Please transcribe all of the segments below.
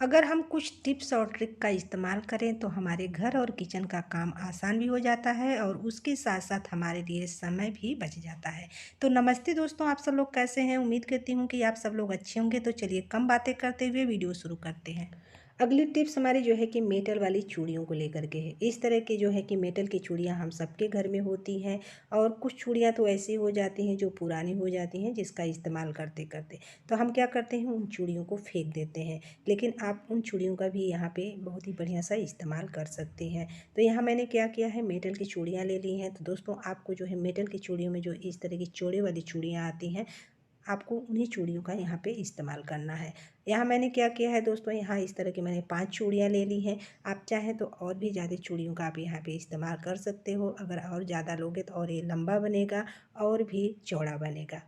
अगर हम कुछ टिप्स और ट्रिक का इस्तेमाल करें तो हमारे घर और किचन का काम आसान भी हो जाता है और उसके साथ साथ हमारे लिए समय भी बच जाता है। तो नमस्ते दोस्तों, आप सब लोग कैसे हैं? उम्मीद करती हूँ कि आप सब लोग अच्छे होंगे। तो चलिए कम बातें करते हुए वीडियो शुरू करते हैं। अगली टिप्स हमारी जो है कि मेटल वाली चूड़ियों को लेकर के है। इस तरह की जो है कि मेटल की चूड़ियाँ हम सबके घर में होती हैं और कुछ चूड़ियाँ तो ऐसी हो जाती हैं जो पुरानी हो जाती हैं, जिसका इस्तेमाल करते करते तो हम क्या करते हैं, उन चूड़ियों को फेंक देते हैं। लेकिन आप उन चूड़ियों का भी यहाँ पे बहुत ही बढ़िया सा इस्तेमाल कर सकते हैं। तो यहाँ मैंने क्या किया है, मेटल की चूड़ियाँ ले ली हैं। तो दोस्तों, आपको जो है मेटल की चूड़ियों में जो इस तरह की चौड़े वाली चूड़ियाँ आती हैं, आपको उन्हीं चूड़ियों का यहाँ पे इस्तेमाल करना है। यहाँ मैंने क्या किया है दोस्तों, यहाँ इस तरह की मैंने 5 चूड़ियाँ ले ली हैं। आप चाहें तो और भी ज़्यादा चूड़ियों का आप यहाँ पे इस्तेमाल कर सकते हो। अगर और ज़्यादा लोगे तो और ये लंबा बनेगा और भी चौड़ा बनेगा।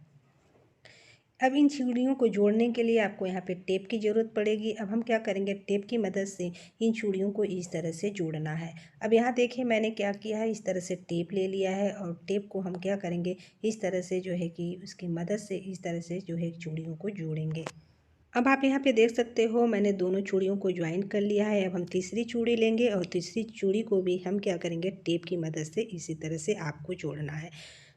अब इन चूड़ियों को जोड़ने के लिए आपको यहाँ पे टेप की ज़रूरत पड़ेगी। अब हम क्या करेंगे, टेप की मदद से इन चूड़ियों को इस तरह से जोड़ना है। अब यहाँ देखिए मैंने क्या किया है, इस तरह से टेप ले लिया है और टेप को हम क्या करेंगे, इस तरह से जो है कि उसकी मदद से इस तरह से जो है चूड़ियों को जोड़ेंगे। अब आप यहाँ पे देख सकते हो, मैंने दोनों चूड़ियों को ज्वाइन कर लिया है। अब हम तीसरी चूड़ी लेंगे और तीसरी चूड़ी को भी हम क्या करेंगे, टेप की मदद से इसी तरह से आपको जोड़ना है।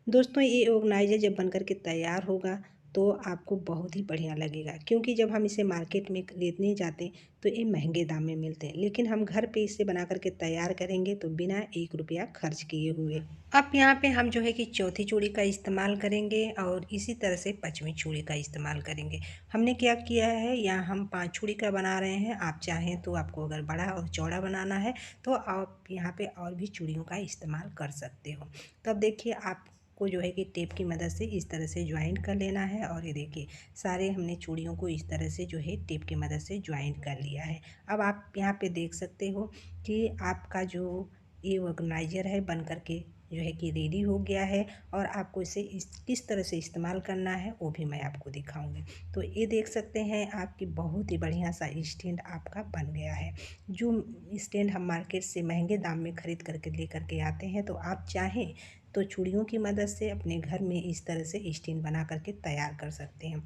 दोस्तों, ये ऑर्गेनाइज़र जब बन कर के तैयार होगा तो आपको बहुत ही बढ़िया लगेगा, क्योंकि जब हम इसे मार्केट में खरीदने जाते हैं तो ये महंगे दाम में मिलते हैं, लेकिन हम घर पे इसे बना कर के तैयार करेंगे तो बिना 1 रुपया खर्च किए हुए। अब यहाँ पे हम जो है कि चौथी चूड़ी का इस्तेमाल करेंगे और इसी तरह से 5वीं चूड़ी का इस्तेमाल करेंगे। हमने क्या किया है, यहाँ हम 5 चूड़ी का बना रहे हैं। आप चाहें तो आपको अगर बड़ा और चौड़ा बनाना है तो आप यहाँ पे और भी चूड़ियों का इस्तेमाल कर सकते हो। तो अब देखिए, आपको जो है कि टेप की मदद से इस तरह से ज्वाइन कर लेना है और ये देखिए सारे हमने चूड़ियों को इस तरह से जो है टेप की मदद से ज्वाइन कर लिया है। अब आप यहाँ पे देख सकते हो कि आपका जो ये ऑर्गेनाइज़र है बन कर के जो है कि रेडी हो गया है और आपको इसे किस तरह से इस्तेमाल करना है वो भी मैं आपको दिखाऊंगी। तो ये देख सकते हैं, आपकी बहुत ही बढ़िया सा स्टैंड आपका बन गया है। जो स्टैंड हम मार्केट से महंगे दाम में ख़रीद करके लेकर के आते हैं, तो आप चाहें तो चूड़ियों की मदद से अपने घर में इस तरह से स्टैंड बना करके तैयार कर सकते हैं।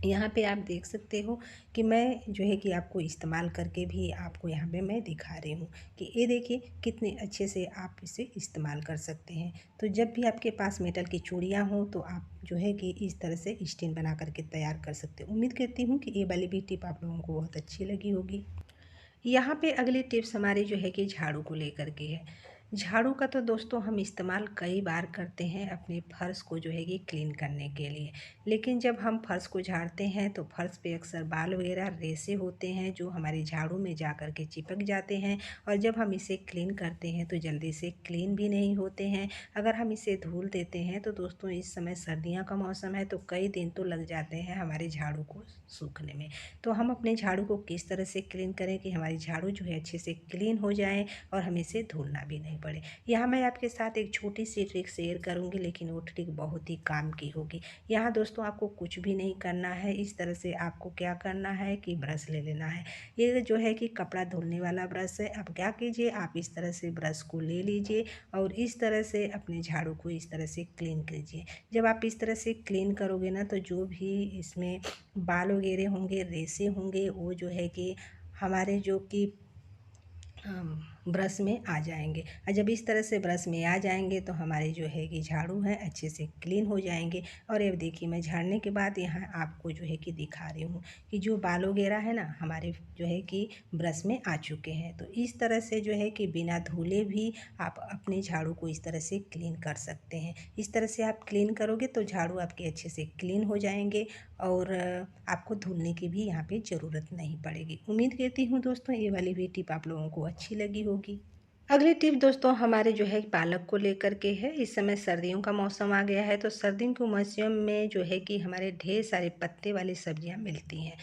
यहाँ पे आप देख सकते हो कि मैं जो है कि आपको इस्तेमाल करके भी आपको यहाँ पे मैं दिखा रही हूँ कि ये देखिए कितने अच्छे से आप इसे इस्तेमाल कर सकते हैं। तो जब भी आपके पास मेटल की चूड़ियाँ हों तो आप जो है कि इस तरह से स्टैंड बना करके तैयार कर सकते हो। उम्मीद करती हूँ कि ये वाली भी टिप आप लोगों को बहुत अच्छी लगी होगी। यहाँ पे अगली टिप्स हमारी जो है कि झाड़ू को लेकर के है। झाड़ू का तो दोस्तों हम इस्तेमाल कई बार करते हैं अपने फर्श को जो है कि क्लीन करने के लिए। लेकिन जब हम फर्श को झाड़ते हैं तो फर्श पे अक्सर बाल वगैरह रेसे होते हैं जो हमारे झाड़ू में जा कर के चिपक जाते हैं और जब हम इसे क्लीन करते हैं तो जल्दी से क्लीन भी नहीं होते हैं। अगर हम इसे धुल देते हैं तो दोस्तों, इस समय सर्दियों का मौसम है तो कई दिन तो लग जाते हैं हमारे झाड़ू को सूखने में। तो हम अपने झाड़ू को किस तरह से क्लीन करें कि हमारी झाड़ू जो है अच्छे से क्लीन हो जाए और हमें इसे धुलना भी नहीं पड़े। यहाँ मैं आपके साथ एक छोटी सी ट्रिक शेयर करूँगी, लेकिन वो ट्रिक बहुत ही काम की होगी। यहाँ दोस्तों, आपको कुछ भी नहीं करना है। इस तरह से आपको क्या करना है कि ब्रश ले लेना है। ये जो है कि कपड़ा धुलने वाला ब्रश है। अब क्या कीजिए, आप इस तरह से ब्रश को ले लीजिए और इस तरह से अपने झाड़ू को इस तरह से क्लीन कीजिए। जब आप इस तरह से क्लीन करोगे ना, तो जो भी इसमें बाल वगैरह होंगे, रेसे होंगे, वो जो है कि हमारे जो कि ब्रश में आ जाएंगे। और जब इस तरह से ब्रश में आ जाएंगे तो हमारे जो है कि झाड़ू है अच्छे से क्लीन हो जाएंगे। और ये देखिए, मैं झाड़ने के बाद यहाँ आपको जो है कि दिखा रही हूँ कि जो बाल वगैरह है ना हमारे जो है कि ब्रश में आ चुके हैं। तो इस तरह से जो है कि बिना धुले भी आप अपने झाड़ू को इस तरह से क्लीन कर सकते हैं। इस तरह से आप क्लीन करोगे तो झाड़ू आपके अच्छे से क्लीन हो जाएंगे और आपको धुलने की भी यहाँ पे ज़रूरत नहीं पड़ेगी। उम्मीद करती हूँ दोस्तों, ये वाली भी टिप आप लोगों को अच्छी लगी होगी। अगली टिप दोस्तों हमारे जो है पालक को लेकर के है। इस समय सर्दियों का मौसम आ गया है, तो सर्दियों के मौसम में जो है कि हमारे ढेर सारे पत्ते वाली सब्जियां मिलती हैं।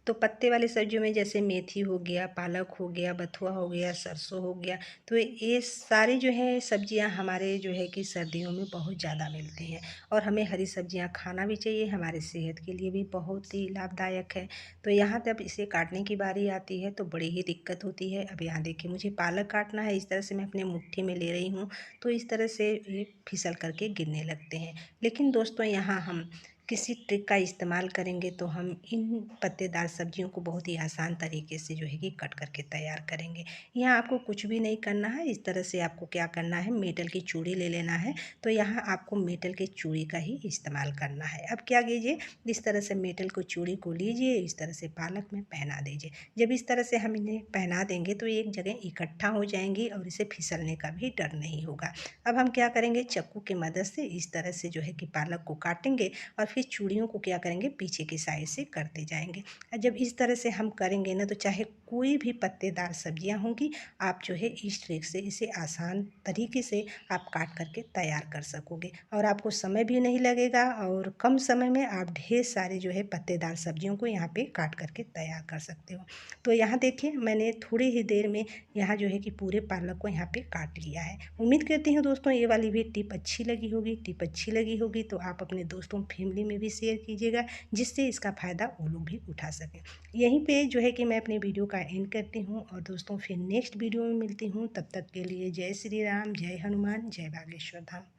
तो पत्ते वाली सब्जियों में जैसे मेथी हो गया, पालक हो गया, बथुआ हो गया, सरसों हो गया। तो ये सारी जो है सब्जियां हमारे जो है कि सर्दियों में बहुत ज़्यादा मिलती हैं और हमें हरी सब्जियां खाना भी चाहिए, हमारे सेहत के लिए भी बहुत ही लाभदायक है। तो यहाँ जब इसे काटने की बारी आती है तो बड़ी ही दिक्कत होती है। अब यहाँ देखिए, मुझे पालक काटना है। इस तरह से मैं अपने मुट्ठी में ले रही हूँ तो इस तरह से ये फिसल करके गिरने लगते हैं। लेकिन दोस्तों, यहाँ हम किसी ट्रिक का इस्तेमाल करेंगे तो हम इन पत्तेदार सब्जियों को बहुत ही आसान तरीके से जो है कि कट करके तैयार करेंगे। यहाँ आपको कुछ भी नहीं करना है। इस तरह से आपको क्या करना है, मेटल की चूड़ी ले लेना है। तो यहाँ आपको मेटल की चूड़ी का ही इस्तेमाल करना है। अब क्या कीजिए, इस तरह से मेटल को चूड़ी को लीजिए, इस तरह से पालक में पहना दीजिए। जब इस तरह से हम इन्हें पहना देंगे तो एक जगह इकट्ठा हो जाएंगी और इसे फिसलने का भी डर नहीं होगा। अब हम क्या करेंगे, चाकू की मदद से इस तरह से जो है कि पालक को काटेंगे और फिर चूड़ियों को क्या करेंगे, पीछे की साइड से करते जाएंगे। और जब इस तरह से हम करेंगे ना, तो चाहे कोई भी पत्तेदार सब्जियां होंगी, आप जो है इस ट्रिक से इसे आसान तरीके से आप काट करके तैयार कर सकोगे और आपको समय भी नहीं लगेगा और कम समय में आप ढेर सारे जो है पत्तेदार सब्जियों को यहाँ पे काट करके तैयार कर सकते हो। तो यहाँ देखिए, मैंने थोड़ी ही देर में यहाँ जो है कि पूरे पालक को यहाँ पे काट लिया है। उम्मीद करती हूँ दोस्तों ये वाली भी टिप अच्छी लगी होगी। टिप अच्छी लगी होगी तो आप अपने दोस्तों फैमिली में भी शेयर कीजिएगा, जिससे इसका फ़ायदा वो लोग भी उठा सकें। यहीं पे जो है कि मैं अपने वीडियो का एंड करती हूँ और दोस्तों फिर नेक्स्ट वीडियो में मिलती हूँ। तब तक के लिए जय श्री राम, जय हनुमान, जय बागेश्वर धाम।